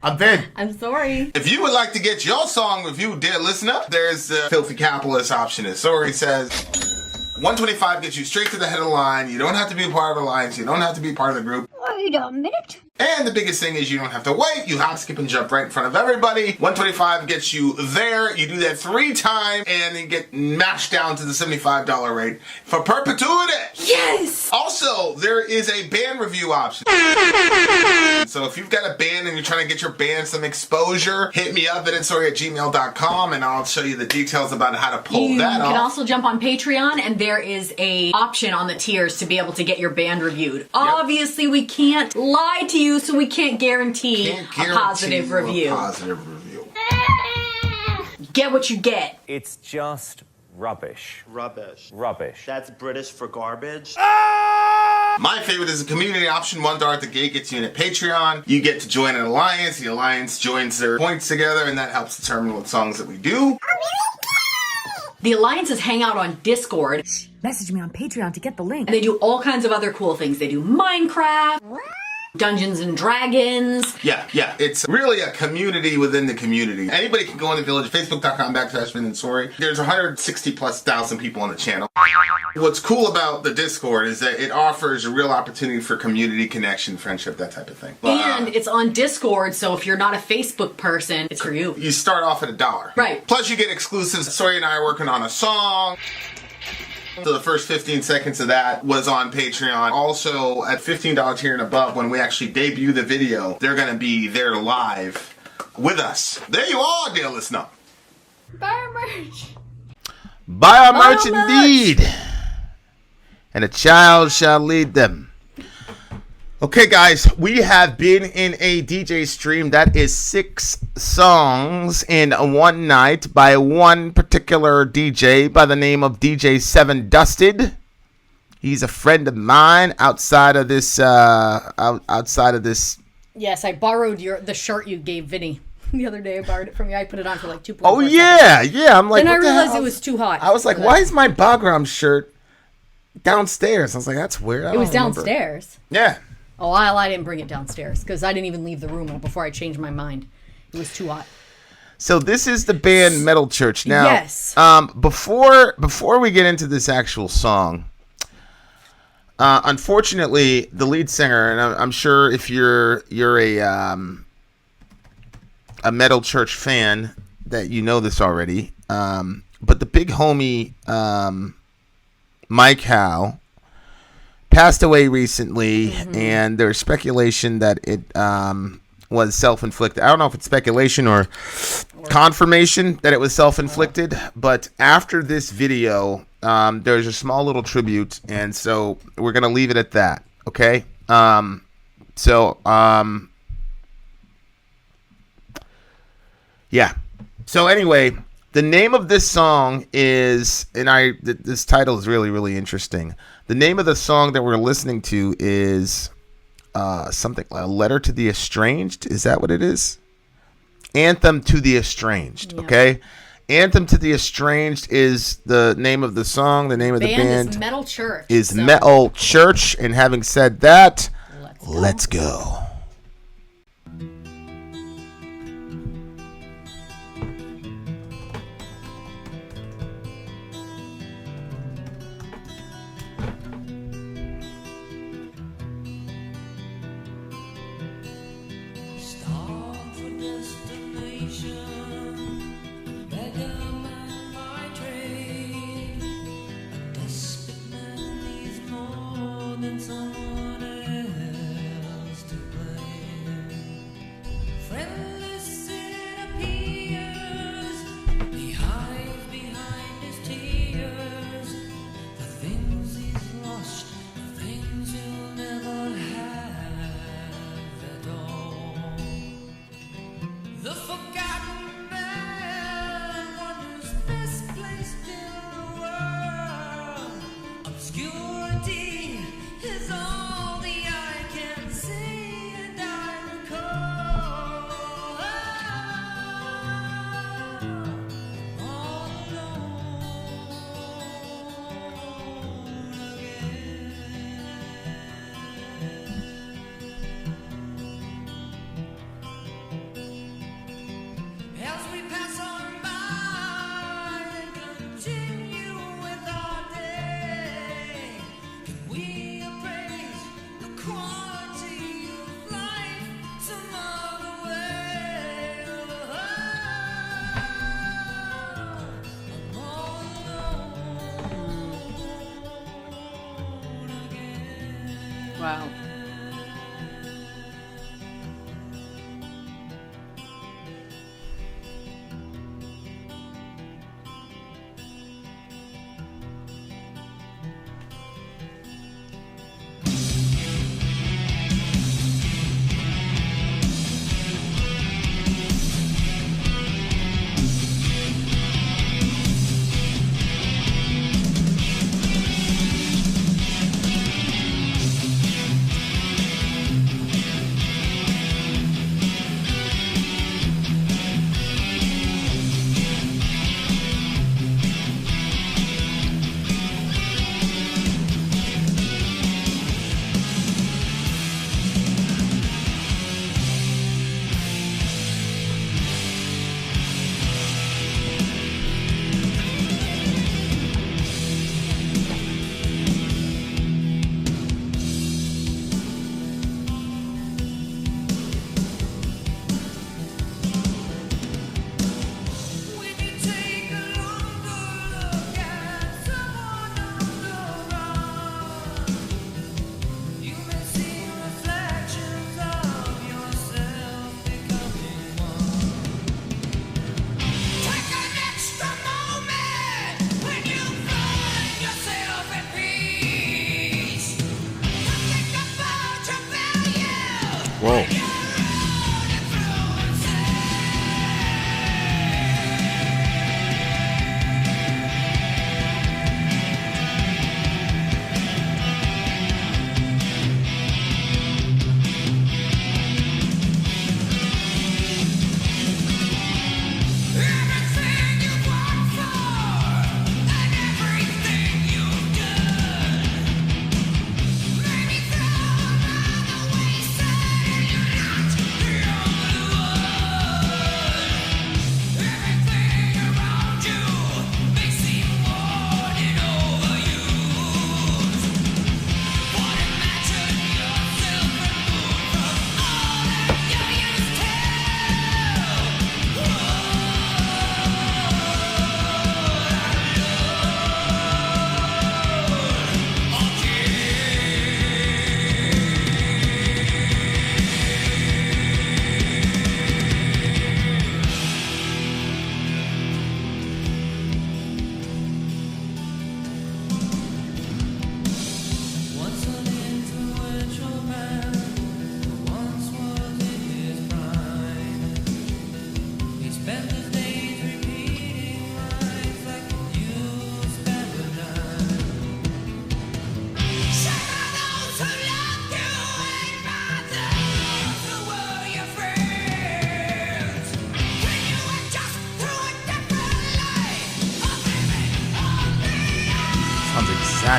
I'm Vin. I'm Sori. If you would like to get your song reviewed, dear listener, there's the filthy capitalist option. As Sori says, 125 gets you straight to the head of the line. You don't have to be a part of the alliance. You don't have to be part of the group. Wait a minute. And the biggest thing is you don't have to wait. You hop, skip, and jump right in front of everybody. 125 gets you there. You do that 3 times, and then get mashed down to the $75 rate for perpetuity. Yes! Also, there is a band review option. So if you've got a band and you're trying to get your band some exposure, hit me up at vinsori@gmail.com, and I'll show you the details about how to pull that off. You can also jump on Patreon, and there is a option on the tiers to be able to get your band reviewed. Obviously, we can't lie to you, so we can't guarantee a positive review. Get what you get. It's just rubbish. Rubbish. Rubbish. That's British for garbage. My favorite is the community option. $1 at the gate gets you in at Patreon. You get to join an alliance. The alliance joins their points together, and that helps determine what songs that we do. The alliances hang out on Discord. Message me on Patreon to get the link. And they do all kinds of other cool things. They do Minecraft, Dungeons and Dragons. Yeah. It's really a community within the community. Anybody can go on the Village, Facebook.com/Vin and Sori. There's 160,000+ people on the channel. What's cool about the Discord is that it offers a real opportunity for community connection, friendship, that type of thing. And it's on Discord, so if you're not a Facebook person, it's for you. You start off at $1. Right. Plus you get exclusives. Sori and I are working on a song. So the first 15 seconds of that was on Patreon. Also, at $15 tier and above, when we actually debut the video, they're going to be there live with us. There you are, dear listener. Buy our merch. Buy our merch indeed. And a child shall lead them. Okay, guys, we have been in a DJ stream that is 6 songs in one night by one particular DJ by the name of DJ 7 Dusted. He's a friend of mine outside of this. Yes, I borrowed the shirt you gave Vinny the other day. I borrowed it from you. I put it on for like 2.4 Oh seconds. yeah. I'm like, Then I what the realized hell? it was too hot. I was like, why is my Bagram shirt downstairs? I was like, that's weird. It was downstairs. Yeah. Oh, I didn't bring it downstairs because I didn't even leave the room before I changed my mind. It was too hot. So this is the band Metal Church. Now, yes. Before we get into this actual song, unfortunately, the lead singer, and I'm sure if you're a Metal Church fan that you know this already, but the big homie Mike Howe passed away recently, and there's speculation that it was self-inflicted. I don't know if it's speculation or confirmation that it was self-inflicted, but after this video, there's a small little tribute, and so we're going to leave it at that, okay? Yeah. So anyway, the name of this song is, and this title is really, really interesting. The name of the song that we're listening to is something like A Letter to the Estranged. Is that what it is? Anthem to the Estranged. Yeah. Okay. Anthem to the Estranged is the name of the song. The name of the band is Metal Church. Metal Church. And having said that, let's go. The forgotten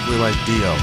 exactly like Dio.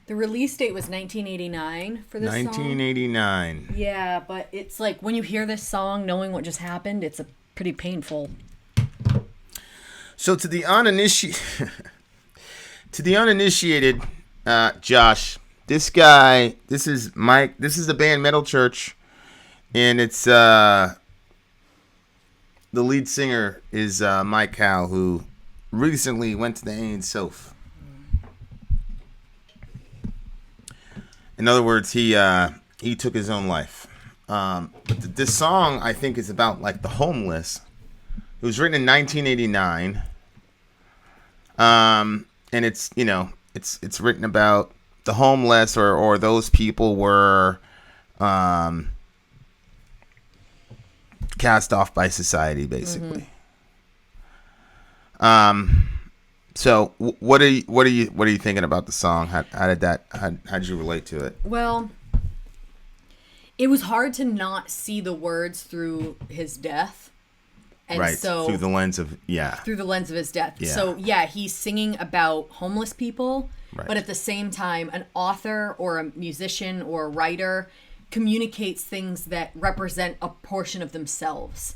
The release date was 1989 for this song. 1989. Yeah, but it's like when you hear this song, knowing what just happened, it's a pretty painful. So to the uninitiated, Josh, this guy, this is Mike. This is the band Metal Church. And it's the lead singer is Mike Howe, who recently went to the Ain't Soph. In other words, he took his own life. But this song, I think, is about like the homeless. It was written in 1989, and it's it's written about the homeless or those people were cast off by society, basically. So what are you thinking about the song? How did you relate to it? Well, it was hard to not see the words through his death. And right, so through the lens of his death. Yeah. So yeah, he's singing about homeless people, right. But at the same time, an author or a musician or a writer communicates things that represent a portion of themselves.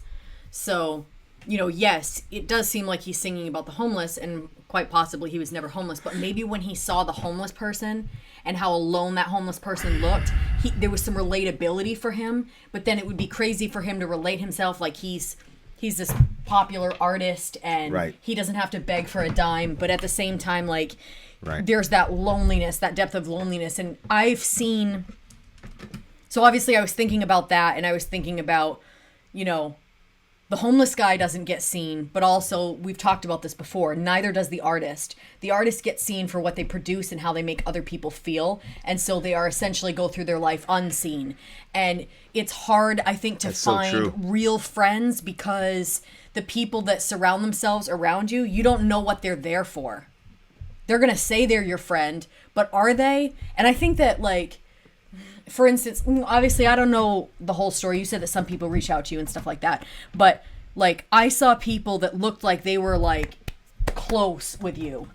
So, yes, it does seem like he's singing about the homeless, and quite possibly he was never homeless, but maybe when he saw the homeless person and how alone that homeless person looked, there was some relatability for him, but then it would be crazy for him to relate himself like he's this popular artist and right. He doesn't have to beg for a dime, but at the same time, like, right. There's that loneliness, that depth of loneliness. And I've seen, so obviously I was thinking about that, and I was thinking about, the homeless guy doesn't get seen, but also we've talked about this before, neither does the artist. The artist gets seen for what they produce and how they make other people feel, and so they are essentially go through their life unseen. And it's hard, I think, to find real friends, because the people that surround themselves around you, you don't know what they're there for. They're gonna say they're your friend, but are they? And I think that, like, for instance, obviously I don't know the whole story. You said that some people reach out to you and stuff like that. But, like, I saw people that looked like they were, like, close with you.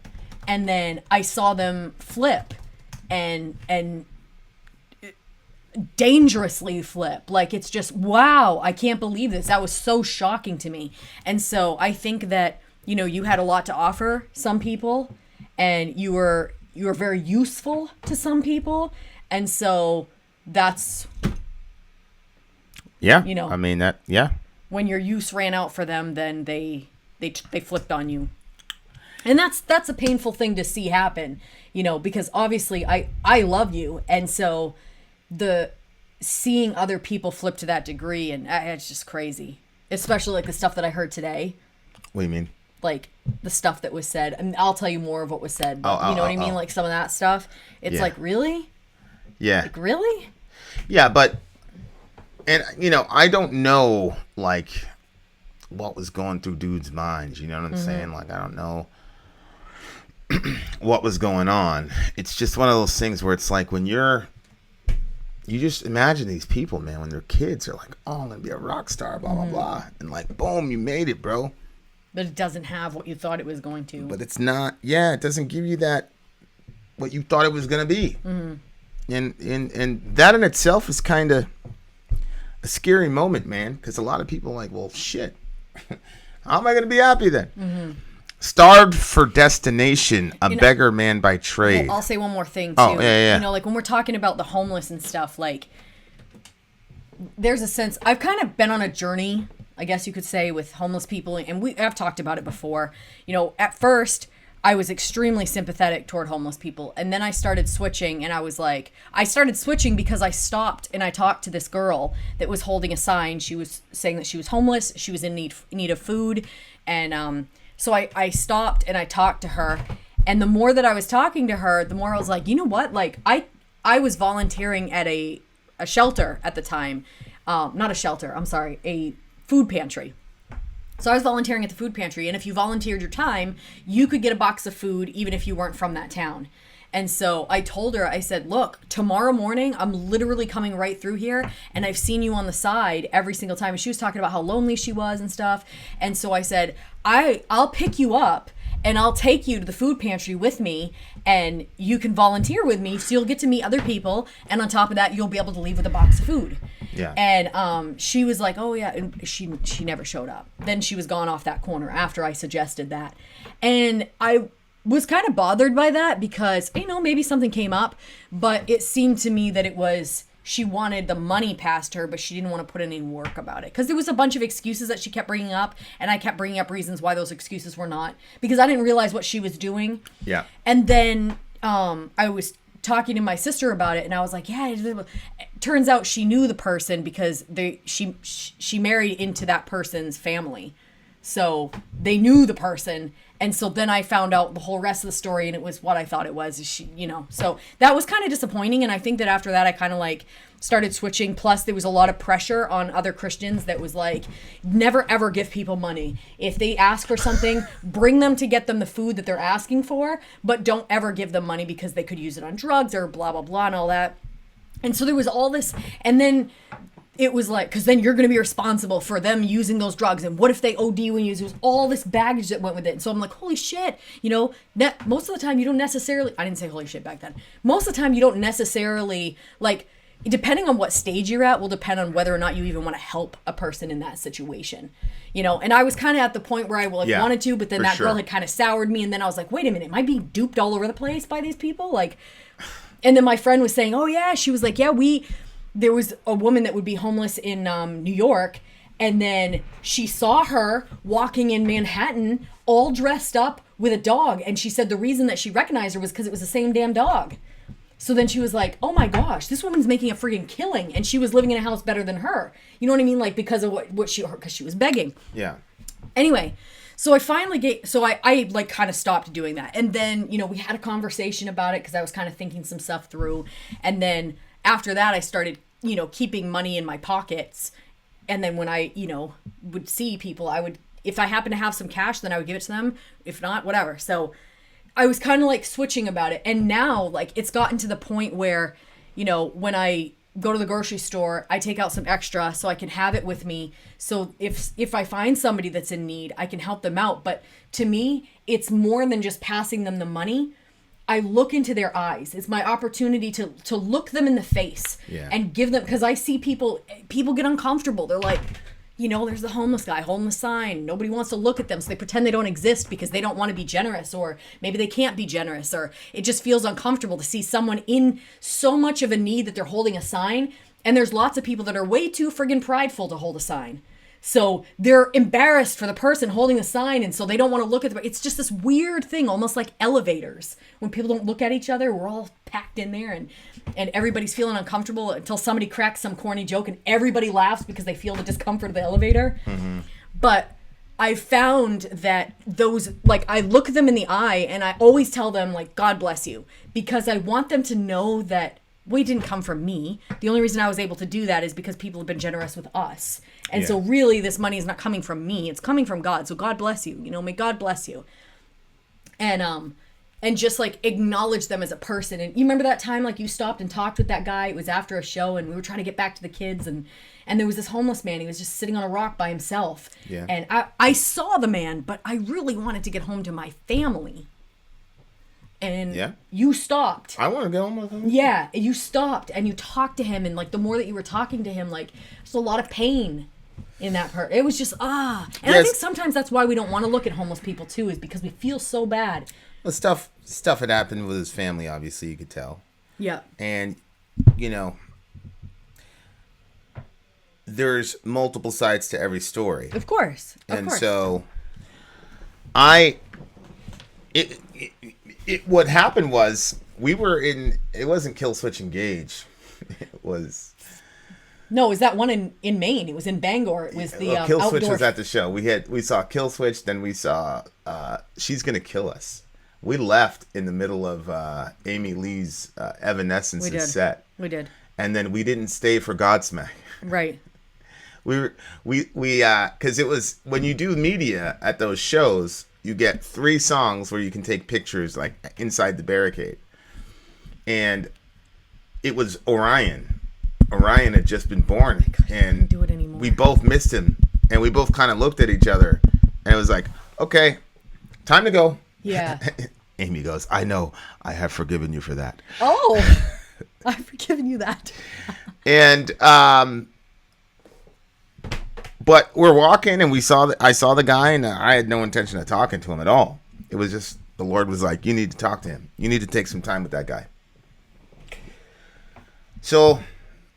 And then I saw them flip and dangerously flip. Like, it's just, wow, I can't believe this. That was so shocking to me. And so I think that, you had a lot to offer some people, and you were very useful to some people. And so that's, I mean that, yeah. When your use ran out for them, then they flipped on you. And that's a painful thing to see happen, because obviously I love you. And so the seeing other people flip to that degree, and it's just crazy, especially like the stuff that I heard today. What do you mean? Like the stuff that was said. I mean, I'll tell you more of what was said, but you know what I mean? Like some of that stuff. It's like, really? Yeah. Like, really? Yeah, but, and, I don't know, like, what was going through dudes' minds, you know what I'm saying? Like, I don't know what was going on. It's just one of those things where it's like when you just imagine these people, man, when they're kids, they're like, oh, I'm going to be a rock star, blah, blah, blah. And like, boom, you made it, bro. But it doesn't have what you thought it was going to. But it's not, it doesn't give you that, what you thought it was going to be. Mm-hmm. And that in itself is kind of a scary moment, man, because a lot of people are like, well, shit, how am I going to be happy then? Mm-hmm. Starved for destination, a beggar man by trade. Well, I'll say one more thing, too. Oh, yeah. Like when we're talking about the homeless and stuff, like, there's a sense, I've kind of been on a journey, I guess you could say, with homeless people, and I've talked about it before. At first, I was extremely sympathetic toward homeless people. And then I started switching, and I started switching because I stopped and I talked to this girl that was holding a sign. She was saying that she was homeless. She was in need of food. And so I stopped and I talked to her. And the more that I was talking to her, the more I was like, you know what? Like, I was volunteering at a shelter at the time. Not a shelter, I'm sorry, a food pantry. So I was volunteering at the food pantry, and if you volunteered your time, you could get a box of food even if you weren't from that town. And so I told her, I said, look, tomorrow morning, I'm literally coming right through here, and I've seen you on the side every single time. And she was talking about how lonely she was and stuff. And so I said, I'll pick you up, and I'll take you to the food pantry with me, and you can volunteer with me, so you'll get to meet other people, and on top of that, you'll be able to leave with a box of food. Yeah. And she was like, oh yeah, and she never showed up. Then she was gone off that corner after I suggested that. And I was kind of bothered by that because, maybe something came up, but it seemed to me that it was she wanted the money past her, but she didn't want to put in any work about it. Because there was a bunch of excuses that she kept bringing up, and I kept bringing up reasons why those excuses were not. Because I didn't realize what she was doing. Yeah. And then I was talking to my sister about it, and I was like, yeah, it turns out she knew the person because she married into that person's family. So they knew the person. And so then I found out the whole rest of the story, and it was what I thought it was. So that was kind of disappointing. And I think that after that, I kind of like started switching. Plus, there was a lot of pressure on other Christians that was like, never ever give people money. If they ask for something, bring them to get them the food that they're asking for, but don't ever give them money because they could use it on drugs or blah, blah, blah, and all that. And so there was all this. And then it was like, because then you're going to be responsible for them using those drugs. And what if they OD when you use it? Was all this baggage that went with it. And so I'm like, holy shit. Most of the time you don't necessarily, I didn't say holy shit back then. Most of the time you don't necessarily, like, depending on what stage you're at will depend on whether or not you even want to help a person in that situation. And I was kind of at the point where I wanted to, but then that girl had kind of soured me. And then I was like, wait a minute, am I being duped all over the place by these people? Like, and then my friend was saying, oh yeah, she was like, yeah, there was a woman that would be homeless in New York, and then she saw her walking in Manhattan all dressed up with a dog, and she said the reason that she recognized her was because it was the same damn dog. So then she was like, oh my gosh, this woman's making a friggin' killing, and she was living in a house better than her. You know what I mean? Like, because of because she was begging. Yeah. Anyway, so I finally I like kind of stopped doing that. And then, we had a conversation about it because I was kind of thinking some stuff through. And then after that, I started keeping money in my pockets. And then when I, would see people, if I happen to have some cash, then I would give it to them. If not, whatever. So I was kind of like switching about it. And now, like, it's gotten to the point where, when I go to the grocery store, I take out some extra so I can have it with me. So if I find somebody that's in need, I can help them out. But to me, it's more than just passing them the money. I look into their eyes. It's my opportunity to look them in the face and give them, because I see people get uncomfortable. They're like, there's the homeless guy, homeless sign. Nobody wants to look at them. So they pretend they don't exist because they don't want to be generous, or maybe they can't be generous, or it just feels uncomfortable to see someone in so much of a need that they're holding a sign. And there's lots of people that are way too friggin' prideful to hold a sign. So they're embarrassed for the person holding the sign, and so they don't want to look at it's just this weird thing, almost like elevators. When people don't look at each other, we're all packed in there, and everybody's feeling uncomfortable until somebody cracks some corny joke, and everybody laughs because they feel the discomfort of the elevator. Mm-hmm. But I found that those, like, I look them in the eye, and I always tell them, like, God bless you, because I want them to know that it didn't come from me. The only reason I was able to do that is because people have been generous with us. And so really this money is not coming from me. It's coming from God. So God bless you. May God bless you. And just like acknowledge them as a person. And you remember that time like you stopped and talked with that guy? It was after a show and we were trying to get back to the kids, and there was this homeless man. He was just sitting on a rock by himself. Yeah. And I saw the man, but I really wanted to get home to my family. And you stopped. I want to get home with him. Yeah, you stopped and you talked to him, and like the more that you were talking to him, like there's a lot of pain in that part. It was just And I think sometimes that's why we don't want to look at homeless people too, is because we feel so bad. Well, stuff had happened with his family. Obviously, you could tell. Yeah. And there's multiple sides to every story. Of course. So what happened was we were in. It wasn't Kill Switch Engage. It was. No, it was that one in Maine. It was in Bangor. It was the Kill outdoor... Switch was at the show. We saw Kill Switch, then we saw She's Gonna Kill Us. We left in the middle of Amy Lee's Evanescence's set. We did. And then we didn't stay for Godsmack. Right. We because it was when you do media at those shows, you get 3 songs where you can take pictures like inside the barricade. And it was Orion. Orion had just been born, and do it anymore. We both missed him, and we both kind of looked at each other, and it was like, okay, time to go. Yeah. Amy goes, I know, I have forgiven you for that. Oh, I've forgiven you that. And but we're walking, and I saw the guy, and I had no intention of talking to him at all. It was just the Lord was like, you need to talk to him. You need to take some time with that guy. So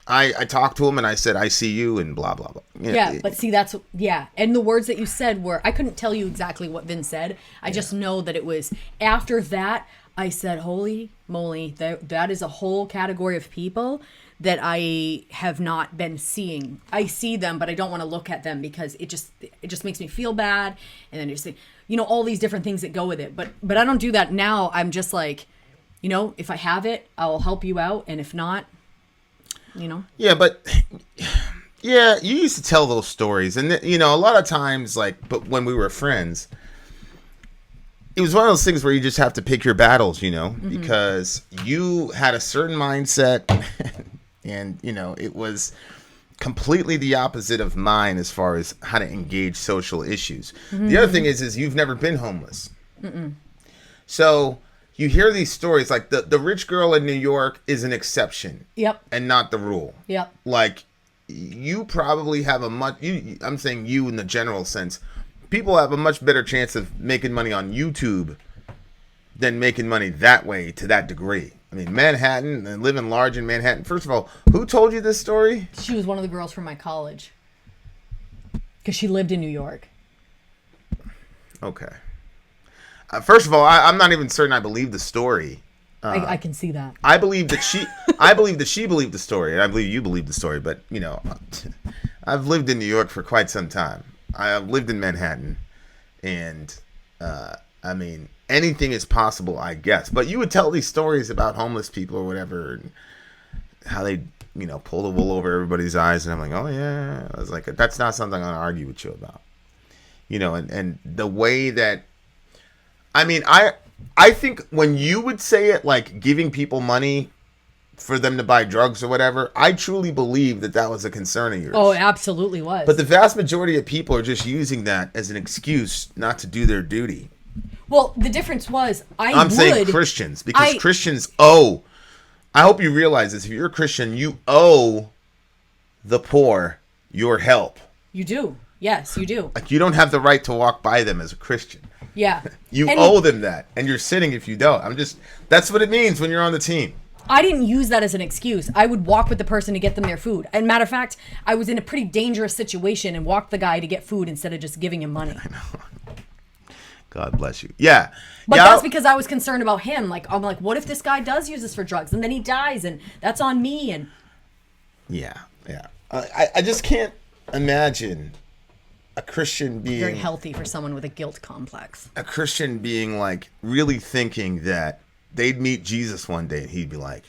I talked to him and I said, I see you and blah, blah, blah. Yeah, but see, that's, yeah. And the words that you said were, I couldn't tell you exactly what Vin said. I just know that it was, after that, I said, holy moly, that is a whole category of people that I have not been seeing. I see them, but I don't want to look at them because it just makes me feel bad. And then you say, all these different things that go with it. But I don't do that now. I'm just like, if I have it, I'll help you out. And if not, Yeah, but you used to tell those stories, and a lot of times, but when we were friends, it was one of those things where you just have to pick your battles, because you had a certain mindset, and it was completely the opposite of mine as far as how to engage social issues. The other thing is you've never been homeless, so. You hear these stories like the rich girl in New York is an exception. Yep. And not the rule. Yep. Like you probably have I'm saying you in the general sense, people have a much better chance of making money on YouTube than making money that way to that degree. I mean, Manhattan and living large in Manhattan. First of all, who told you this story? She was one of the girls from my college. Because she lived in New York. Okay. First of all, I'm not even certain I believe the story. I can see that. I believe that I believe that she believed the story, and I believe you believe the story. But I've lived in New York for quite some time. I've lived in Manhattan, and I mean, anything is possible, I guess. But you would tell these stories about homeless people or whatever, and how they pull the wool over everybody's eyes, and I'm like, oh yeah. I was like, that's not something I'm gonna argue with you about. And the way that. I mean, I think when you would say it like giving people money for them to buy drugs or whatever, I truly believe that was a concern of yours. Oh, it absolutely was. But the vast majority of people are just using that as an excuse not to do their duty. Well, the difference was I'm saying Christians, because Christians owe. I hope you realize this. If you're a Christian, you owe the poor your help. You do. Yes, you do. Like you don't have the right to walk by them as a Christian. Yeah. You owe them that, and you're sinning if you don't. That's what it means when you're on the team. I didn't use that as an excuse. I would walk with the person to get them their food. And matter of fact, I was in a pretty dangerous situation and walked the guy to get food instead of just giving him money. I know. God bless you. Yeah. But that's because I was concerned about him. Like, I'm like, what if this guy does use this for drugs and then he dies and that's on me? And yeah. I just can't imagine a Christian being very healthy for someone with a guilt complex. A Christian being like really thinking that they'd meet Jesus one day and he'd be like,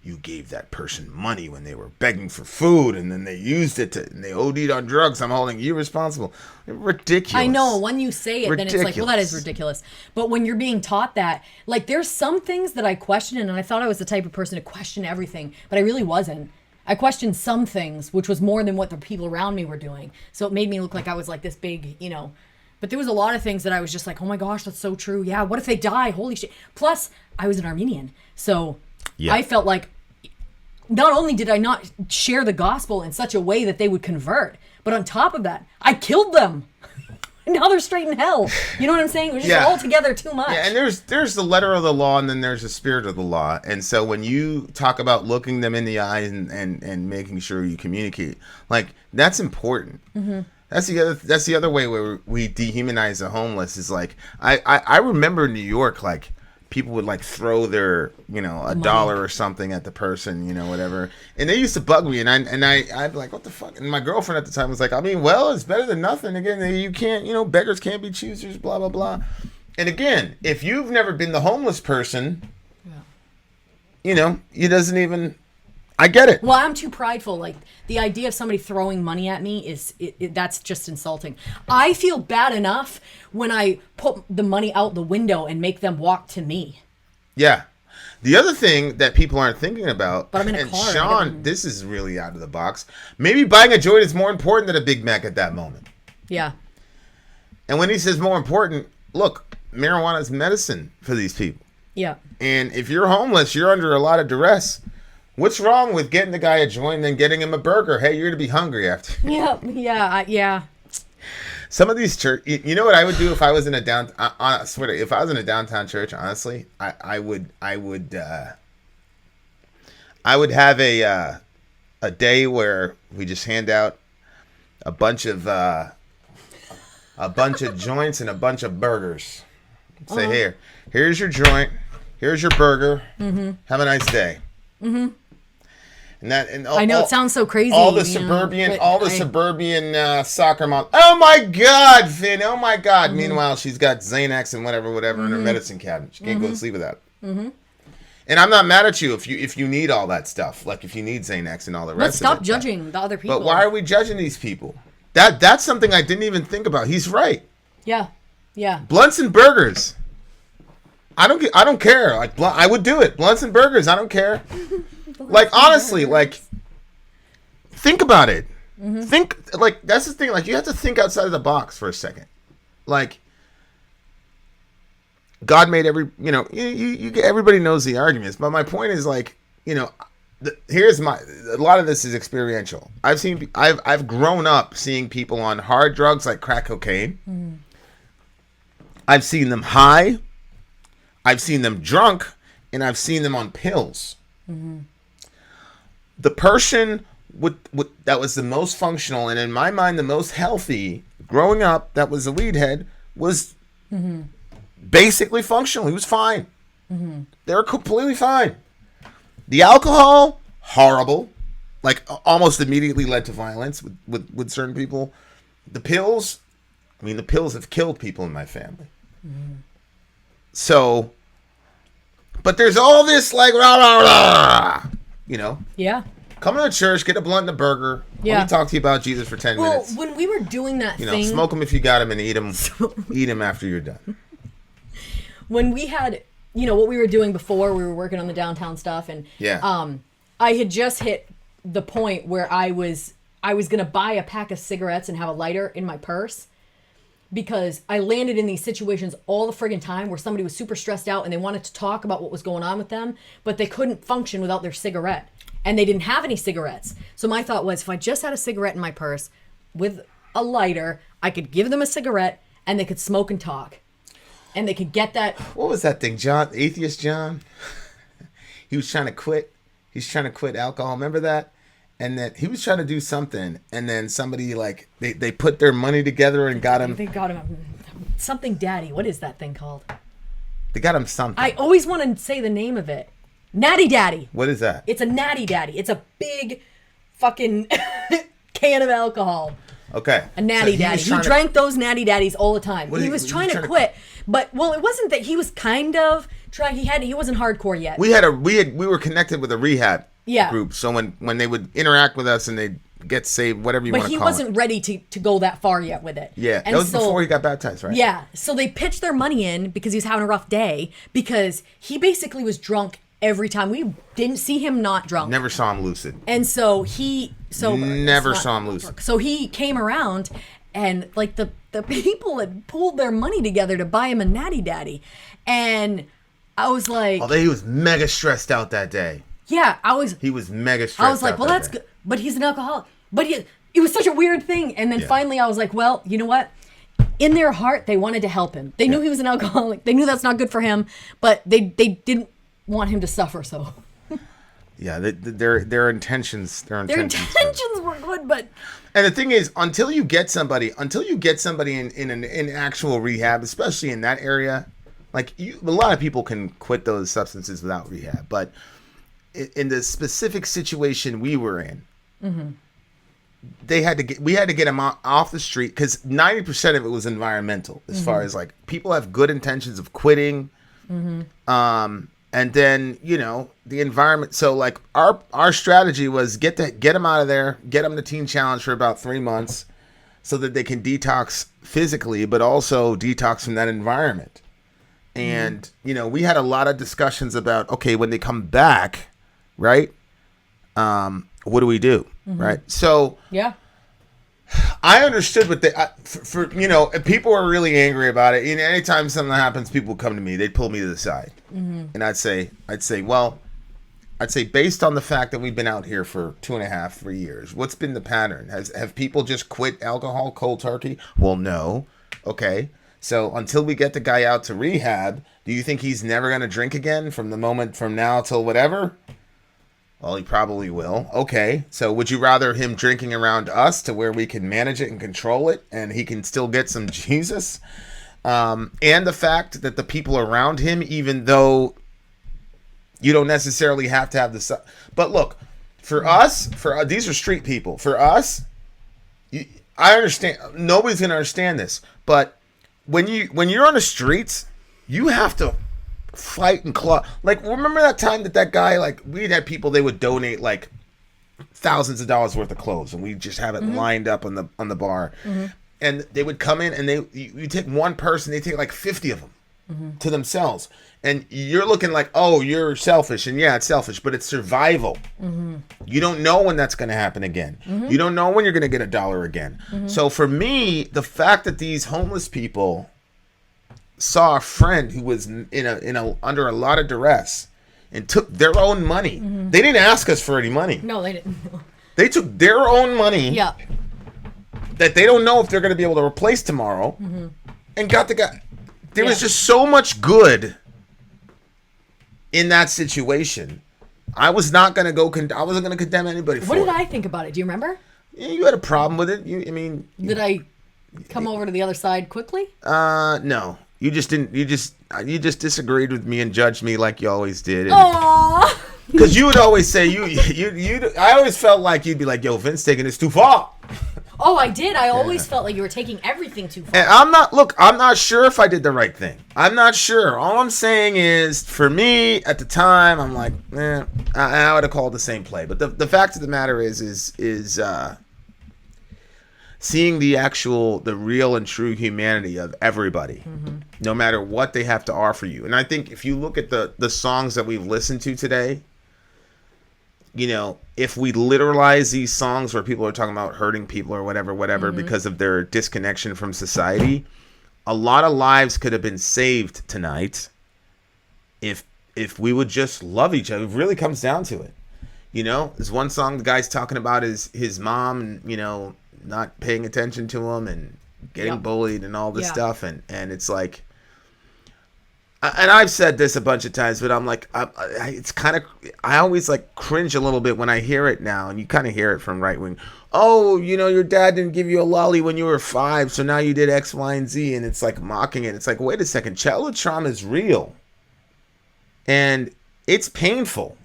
you gave that person money when they were begging for food and then they used it and they OD'd on drugs. I'm holding you responsible. Ridiculous. I know. When you say it, then it's like, well, that is ridiculous. But when you're being taught that, like there's some things that I question, and I thought I was the type of person to question everything, but I really wasn't. I questioned some things, which was more than what the people around me were doing. So it made me look like I was like this big, But there was a lot of things that I was just like, oh my gosh, that's so true. Yeah, what if they die? Holy shit. Plus, I was an Armenian. So yeah. I felt like not only did I not share the gospel in such a way that they would convert, but on top of that, I killed them. Now they're straight in hell. You know what I'm saying? It was just all together too much. Yeah, and there's the letter of the law, and then there's the spirit of the law. And so when you talk about looking them in the eyes and making sure you communicate, like that's important. Mm-hmm. That's the other way where we dehumanize the homeless is like I remember in New York, like people would like throw their $1 or something at the person, whatever, and they used to bug me, and I'd be like, what the fuck? And my girlfriend at the time was like, I mean, well, it's better than nothing. Again, you can't, beggars can't be choosers, blah blah blah. And again, if you've never been the homeless person, it doesn't even. I get it. Well, I'm too prideful. Like the idea of somebody throwing money at me that's just insulting. I feel bad enough when I put the money out the window and make them walk to me. Yeah. The other thing that people aren't thinking about, but I'm in a and car, Sean, this is really out of the box. Maybe buying a joint is more important than a Big Mac at that moment. Yeah. And when he says more important, look, marijuana is medicine for these people. Yeah. And if you're homeless, you're under a lot of duress. What's wrong with getting the guy a joint and then getting him a burger? Hey, you're going to be hungry after. Yeah. Some of these church, you know what I would do if I was in a downtown, I swear to, if I was in a downtown church, honestly, I would have a day where we just hand out a bunch of joints and a bunch of burgers. Say, here's your joint, here's your burger. Have a nice day. And I know it sounds so crazy. All the suburban soccer mom. Oh my God, Vin! Oh my God! Meanwhile, she's got Xanax and whatever in her medicine cabinet. She can't go to sleep without. And I'm not mad at you if you need all that stuff. Like if you need Xanax and all the rest. Let's of it. stop judging the other people. But why are we judging these people? That's something I didn't even think about. He's right. Yeah. Blunts and burgers. I don't care. Like I would do it. Blunts and burgers. I don't care. Like honestly, like think about it. Think like that's the thing. Like you have to think outside of the box for a second. Like God made you everybody knows the arguments, but my point is like, a lot of this is experiential. I've grown up seeing people on hard drugs like crack cocaine. I've seen them high. I've seen them drunk, and I've seen them on pills. The person that was the most functional, and in my mind the most healthy, growing up, that was the lead head, was basically functional. He was fine. They were completely fine. The alcohol, horrible. Like almost immediately led to violence with certain people. The pills, the pills have killed people in my family. So, but there's all this like rah, rah, rah, Yeah. Come to church, get a blunt and a burger. Yeah. Let me talk to you about Jesus for 10 minutes. Well, when we were doing that thing, smoke them if you got them and eat them after you're done. When we had, what we were doing before, we were working on the downtown stuff, and I had just hit the point where I was gonna buy a pack of cigarettes and have a lighter in my purse, because I landed in these situations all the friggin' time where somebody was super stressed out and they wanted to talk about what was going on with them, but they couldn't function without their cigarette, and they didn't have any cigarettes. So my thought was, if I just had a cigarette in my purse with a lighter, I could give them a cigarette and they could smoke and talk. And they could get that. What was that thing, John? Atheist John? He was trying to quit. He's trying to quit alcohol. Remember that? And then he was trying to do something. And then somebody, like, they put their money together and got him. They got him something daddy. What is that thing called? They got him something. I always want to say the name of it. Natty Daddy. What is that? It's a Natty Daddy. It's a big fucking can of alcohol. Okay. A Natty Daddy. He drank those Natty Daddies all the time. He was trying to quit. But, well, it wasn't that he was kind of trying. He wasn't hardcore yet. We were connected with a rehab group. So when they would interact with us and they'd get saved, whatever you want to call it. But he wasn't ready to go that far yet with it. Yeah. And that was before he got baptized, right? Yeah. So they pitched their money in because he was having a rough day, because he basically was drunk every time. We didn't see him not drunk. Never saw him lucid. And so never saw him lucid. So he came around, and like the people had pulled their money together to buy him a Natty Daddy. And I was like... Although he was mega stressed out that day. Yeah, He was mega stressed out. I was like, well, that's good. But he's an alcoholic. But it was such a weird thing. And then finally I was like, well, you know what? In their heart, they wanted to help him. They knew he was an alcoholic. They knew that's not good for him. But they didn't want him to suffer, so... Yeah, their intentions were good, but... And the thing is, until you get somebody in actual rehab, especially in that area, like a lot of people can quit those substances without rehab, but in the specific situation we were in, we had to get them off the street, because 90% of it was environmental, as far as like people have good intentions of quitting, and then the environment. So like our strategy was get them out of there, get them the Teen Challenge for about 3 months, so that they can detox physically, but also detox from that environment. And we had a lot of discussions about, okay, when they come back, right? What do we do, right? So yeah, I understood what people were really angry about it. Anytime something happens, people would come to me. They'd pull me to the side, and I'd say, based on the fact that we've been out here for 2.5-3 years, what's been the pattern? Have people just quit alcohol cold turkey? Well, no. Okay, so until we get the guy out to rehab, do you think he's never going to drink again from the moment from now till whatever? Well, he probably will. Okay. So would you rather him drinking around us to where we can manage it and control it and he can still get some Jesus? And the fact that the people around him, even though you don't necessarily have to have the... But look, for us, these are street people. For us, I understand. Nobody's going to understand this. But when you're on the streets, you have to fight and claw. Like, remember that time that guy, like, we'd had people, they would donate like thousands of dollars worth of clothes, and we just have it lined up on the bar, and they would come in, and you take one person, they take like 50 of them to themselves, and you're looking like, oh, you're selfish, and yeah, it's selfish, but it's survival. You don't know when that's going to happen again. You don't know when you're going to get $1 again. So for me, the fact that these homeless people saw a friend who was under a lot of duress and took their own money. They didn't ask us for any money. No, they didn't. They took their own money. Yeah. That they don't know if they're going to be able to replace tomorrow, and got the guy. There was just so much good in that situation. I was not going to go. I wasn't going to condemn anybody for it. What did I think about it? Do you remember? Yeah, you had a problem with it. Did I come over to the other side quickly? No. You just didn't. You just disagreed with me and judged me like you always did. Aww. Because you would always say I always felt like you'd be like, "Yo, Vince taking this too far." Oh, I did. I always felt like you were taking everything too far. And I'm not sure if I did the right thing. I'm not sure. All I'm saying is, for me at the time, I'm like, I would have called the same play. But the fact of the matter is seeing the real and true humanity of everybody, no matter what they have to offer you. And I think if you look at the songs that we've listened to today, if we literalize these songs where people are talking about hurting people or whatever, because of their disconnection from society, a lot of lives could have been saved tonight if we would just love each other. It really comes down to it. There's one song the guy's talking about his mom and, not paying attention to him and getting bullied and all this stuff. And it's like, and I've said this a bunch of times, but I'm like, it's kind of, I always like cringe a little bit when I hear it now. And you kind of hear it from right wing. Oh, your dad didn't give you a lolly when you were 5. So now you did X, Y, and Z. And it's like mocking it. It's like, wait a second. Childhood trauma is real. And it's painful.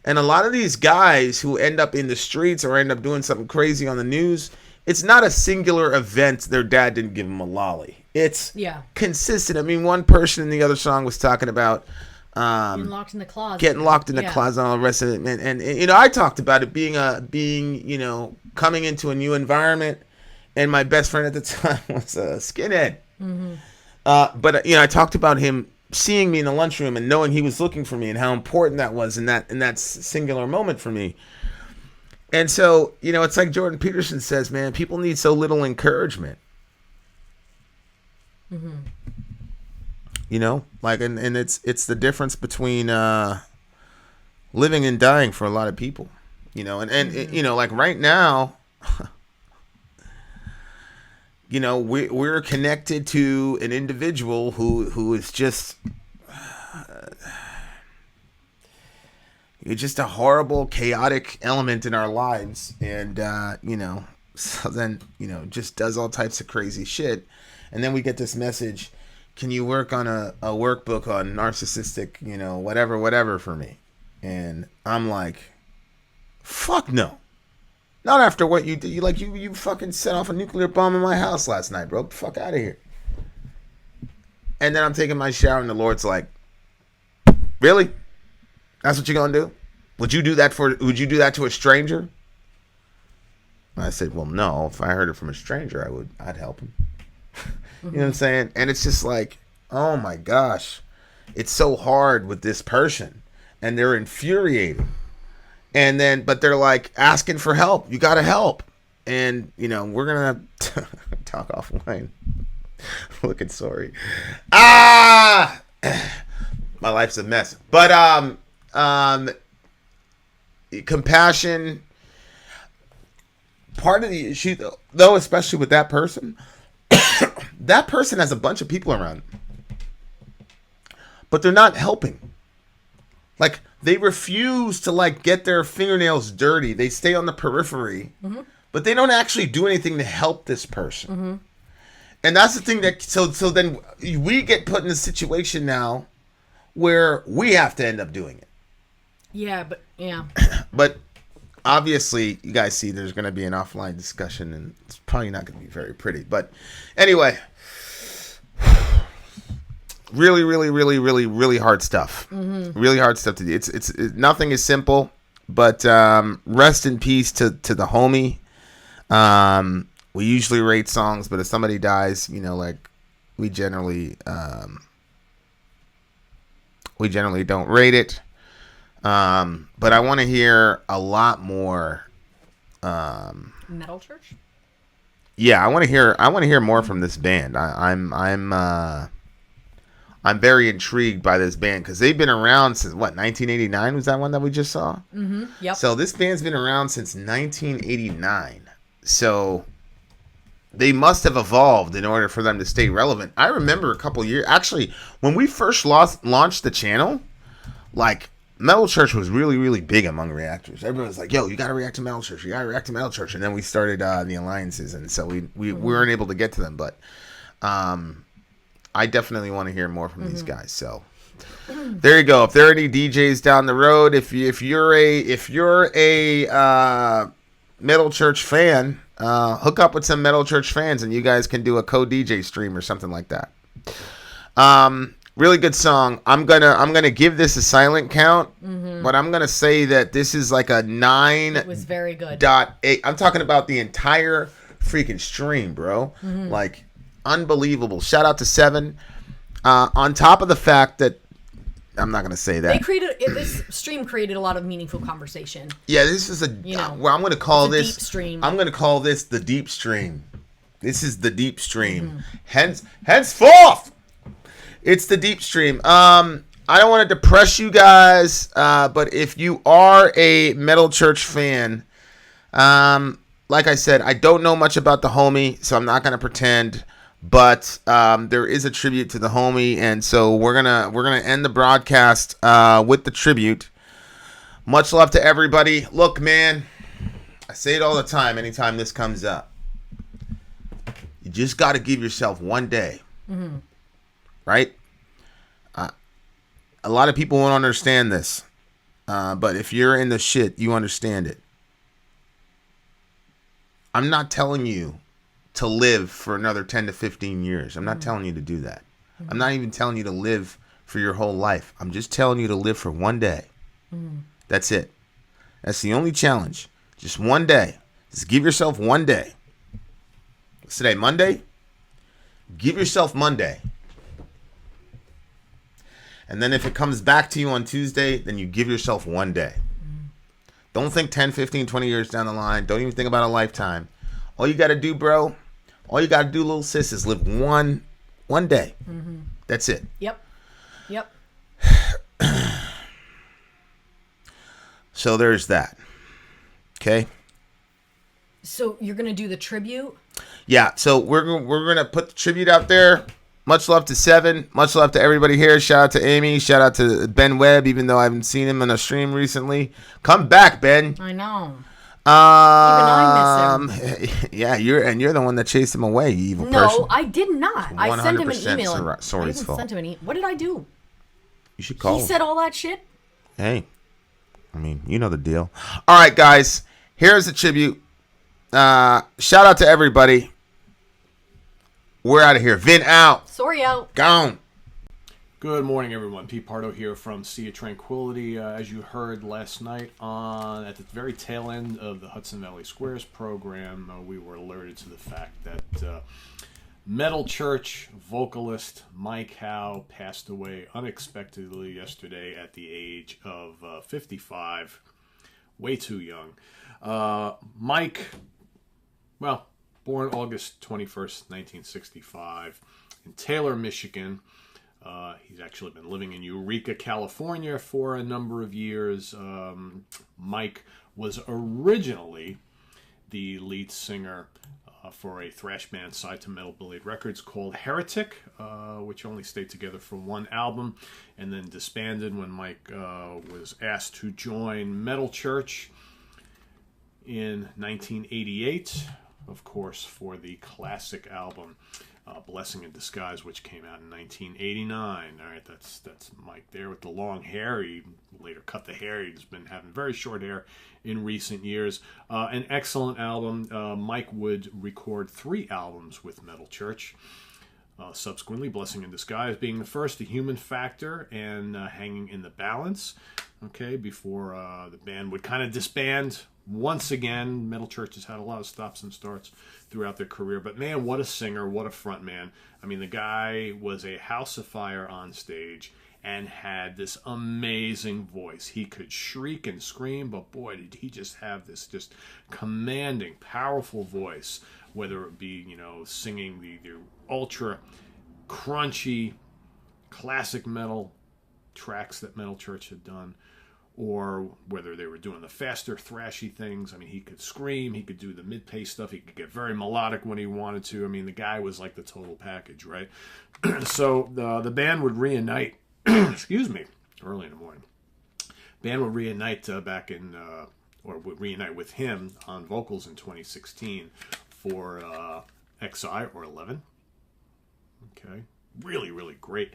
And a lot of these guys who end up in the streets or end up doing something crazy on the news, it's not a singular event. Their dad didn't give them a lolly. It's consistent. I mean, one person in the other song was talking about getting locked in the closet. Getting locked in the closet and all the rest of it. And I talked about it being coming into a new environment. And my best friend at the time was a skinhead. But I talked about him seeing me in the lunchroom and knowing he was looking for me and how important that was in that singular moment for me. And so, it's like Jordan Peterson says, man, people need so little encouragement. Like, and it's the difference between living and dying for a lot of people, like right now, we're connected to an individual who is just it's just a horrible, chaotic element in our lives. And, so then, just does all types of crazy shit. And then we get this message, can you work on a workbook on narcissistic, whatever for me? And I'm like, fuck no. Not after what you did. You fucking set off a nuclear bomb in my house last night, bro. Get the fuck out of here. And then I'm taking my shower and the Lord's like, really? That's what you're gonna do? Would you do that to a stranger? And I said, well, no. If I heard it from a stranger, I'd help him. You know what I'm saying? And it's just like, oh my gosh, it's so hard with this person, and they're infuriating. And then, but they're like asking for help. You gotta help. And we're gonna talk offline. Look at Sori. My life's a mess. But compassion, part of the issue though, especially with that person, that person has a bunch of people around them, but they're not helping. Like, they refuse to, like, get their fingernails dirty. They stay on the periphery. But they don't actually do anything to help this person. And that's the thing that... So then we get put in a situation now where we have to end up doing it. Yeah, but... Yeah. But obviously, you guys see there's going to be an offline discussion, and it's probably not going to be very pretty. But anyway... Really, really, really, really, really hard stuff. Really hard stuff to do. It's nothing is simple, but rest in peace to the homie. We usually rate songs, but if somebody dies, you know, like we generally don't rate it. But I want to hear a lot more. Metal Church. Yeah, I want to hear more from this band. I'm very intrigued by this band because they've been around since, what, 1989? Was that one that we just saw? Yep. So this band's been around since 1989. So they must have evolved in order for them to stay relevant. I remember a couple years... Actually, when we first launched the channel, like, Metal Church was really, really big among reactors. Everyone was like, yo, you got to react to Metal Church. You got to react to Metal Church. And then we started the alliances, and so we weren't able to get to them. But... I definitely want to hear more from these guys. So there you go. If there are any DJs down the road, if you're a Metal Church fan, hook up with some Metal Church fans, and you guys can do a co-DJ stream or something like that. Really good song. I'm gonna give this a silent count, but I'm gonna say that this is like a 9. It was very good. .8. I'm talking about the entire freaking stream, bro. Like. Unbelievable. Shout out to 7. On top of the fact that I'm not going to say that. This stream created a lot of meaningful conversation. Yeah, this is well, I'm going to call this deep stream. I'm going to call this the deep stream. This is the deep stream. Henceforth, it's the deep stream. I don't want to depress you guys, but if you are a Metal Church fan, like I said, I don't know much about the homie, so I'm not going to pretend. But there is a tribute to the homie, and so we're gonna end the broadcast with the tribute. Much love to everybody. Look, man, I say it all the time. Anytime this comes up, you just got to give yourself one day, right? A lot of people won't understand this, but if you're in the shit, you understand it. I'm not telling you to live for another 10 to 15 years. I'm not telling you to do that. I'm not even telling you to live for your whole life. I'm just telling you to live for one day. That's it. That's the only challenge. Just one day. Just give yourself one day. What's today? Monday? Give yourself Monday. And then if it comes back to you on Tuesday, then you give yourself one day. Don't think 10, 15, 20 years down the line. Don't even think about a lifetime. All you got to do, bro, all you got to do, little sis, is live one day. That's it. Yep. So there's that. Okay? So you're going to do the tribute? Yeah, so we're going to put the tribute out there. Much love to 7. Much love to everybody here. Shout out to Amy. Shout out to Ben Webb, even though I haven't seen him on a stream recently. Come back, Ben. I know. Even I miss him. Yeah, you're the one that chased him away, you evil person. No, I did not. I sent him an email. Sori's fault. What did I do? You should call him. He said all that shit. Hey, I mean, you know the deal. All right, guys, here's the tribute. Shout out to everybody. We're out of here. Vin out. Sori out. Gone. Good morning, everyone. Pete Pardo here from Sea of Tranquility. As you heard last night at the very tail end of the Hudson Valley Squares program, we were alerted to the fact that Metal Church vocalist Mike Howe passed away unexpectedly yesterday at the age of 55. Way too young. Mike, well, born August 21st, 1965 in Taylor, Michigan. He's actually been living in Eureka, California for a number of years. Mike was originally the lead singer for a thrash band signed to Metal Blade Records called Heretic, which only stayed together for one album and then disbanded when Mike was asked to join Metal Church in 1988, of course, for the classic album Blessing in Disguise, which came out in 1989. All right, that's Mike there with the long hair. He later cut the hair. He's been having very short hair in recent years. An excellent album. Mike would record 3 albums with Metal Church. Subsequently, Blessing in Disguise being the first, The Human Factor, and Hanging in the Balance. Okay, before the band would kind of disband once again. Metal Church has had a lot of stops and starts throughout their career, but man, what a singer, what a front man. I mean, the guy was a house of fire on stage and had this amazing voice. He could shriek and scream, but boy, did he just have this just commanding, powerful voice, whether it be, you know, singing the ultra crunchy classic metal tracks that Metal Church had done, or whether they were doing the faster, thrashy things. I mean, he could scream, he could do the mid-pace stuff, he could get very melodic when he wanted to. I mean, the guy was like the total package, right? So the band would reunite, excuse me, early in the morning. Band would reunite would reunite with him on vocals in 2016 for XI or 11. Okay, really, really great.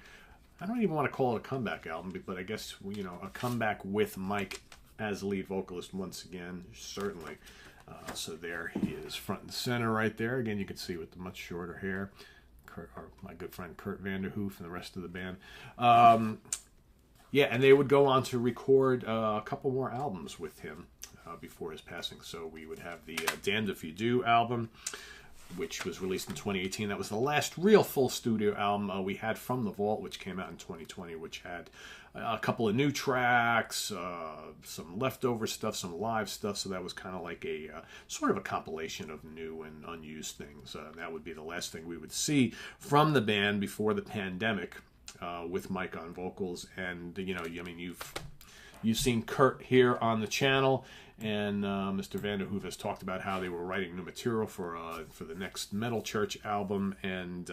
I don't even want to call it a comeback album, but I guess, you know, a comeback with Mike as lead vocalist once again, certainly. So there he is, front and center right there. Again, you can see with the much shorter hair. My good friend Kurt Vanderhoof and the rest of the band. Yeah, and they would go on to record a couple more albums with him before his passing. So we would have the Damned If You Do album, which was released in 2018. That was the last real full studio album we had from the Vault, which came out in 2020, which had a couple of new tracks, some leftover stuff, some live stuff. So that was kind of like a sort of a compilation of new and unused things. That would be the last thing we would see from the band before the pandemic, with Mike on vocals. And, you know, I mean, you've seen Kurt here on the channel, and Mr. Vanderhoof has talked about how they were writing new material for the next Metal Church album, and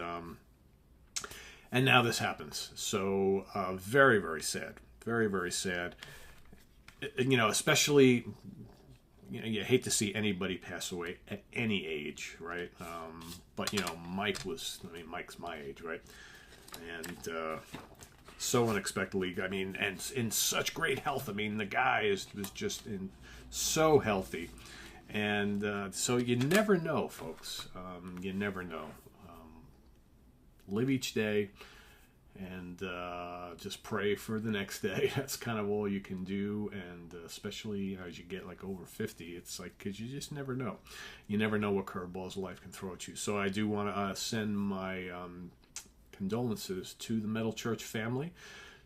now this happens. So very, very sad, very, very sad. You know, especially, you know, you hate to see anybody pass away at any age, right? But you know, Mike's my age, right? And so unexpectedly, I mean, and in such great health. I mean, the guy was just so healthy. And so you never know, folks. You never know. Live each day and just pray for the next day. That's kind of all you can do. And especially, you know, as you get like over 50, it's like, because you just never know. You never know what curveballs life can throw at you. So I do want to send my condolences to the Metal Church family,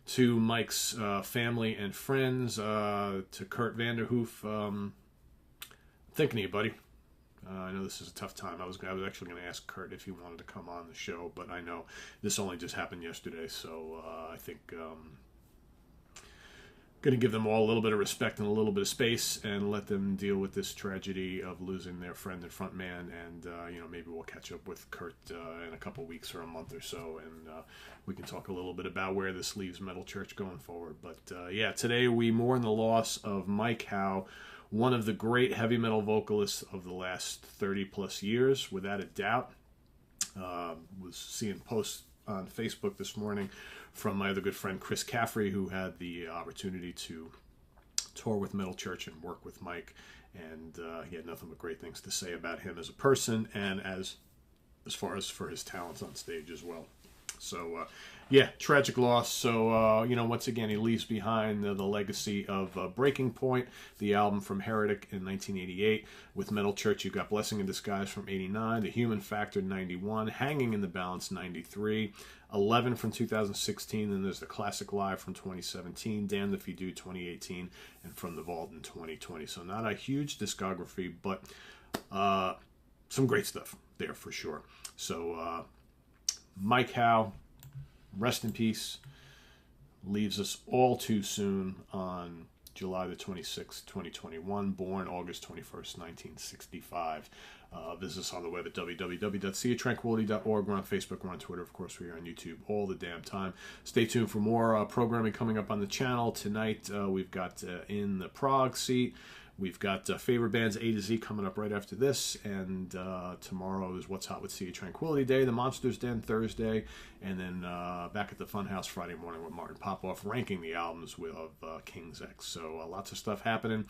to Mike's family and friends, to Kurt Vanderhoof. Thinking of you, buddy. I know this is a tough time. I was actually going to ask Kurt if he wanted to come on the show, but I know this only just happened yesterday, so I think going to give them all a little bit of respect and a little bit of space and let them deal with this tragedy of losing their friend and front man. And you know, maybe we'll catch up with Kurt in a couple weeks or a month or so, and we can talk a little bit about where this leaves Metal Church going forward. But yeah, today we mourn the loss of Mike Howe, one of the great heavy metal vocalists of the last 30 plus years, without a doubt. Was seeing posts on Facebook this morning from my other good friend Chris Caffrey, who had the opportunity to tour with Metal Church and work with Mike, and he had nothing but great things to say about him as a person and as far as for his talents on stage as well. So yeah, tragic loss. So you know, once again, he leaves behind the legacy of Breaking Point, the album from Heretic in 1988. With Metal Church, you've got Blessing in Disguise from 89, The Human Factor 91, Hanging in the Balance 93, 11 from 2016, then there's the Classic Live from 2017, Damned If You Do 2018, and From the Vault in 2020. So not a huge discography, but some great stuff there for sure. So Mike Howe, rest in peace, leaves us all too soon on July the 26th, 2021, born August 21st, 1965. Visit us on the web at www.seatranquility.org. We're on Facebook, we're on Twitter, of course, we're on YouTube all the damn time. Stay tuned for more programming coming up on the channel. Tonight, we've got In the Prague Seat. We've got favorite bands A to Z coming up right after this, and tomorrow is What's Hot with Sea of Tranquility Day, the Monsters Den Thursday, and then back at the Funhouse Friday morning with Martin Popoff ranking the albums of King's X. So lots of stuff happening.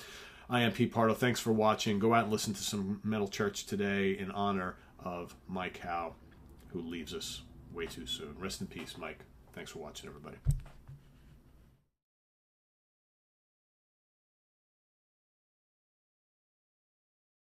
I am Pete Pardo. Thanks for watching. Go out and listen to some Metal Church today in honor of Mike Howe, who leaves us way too soon. Rest in peace, Mike. Thanks for watching, everybody.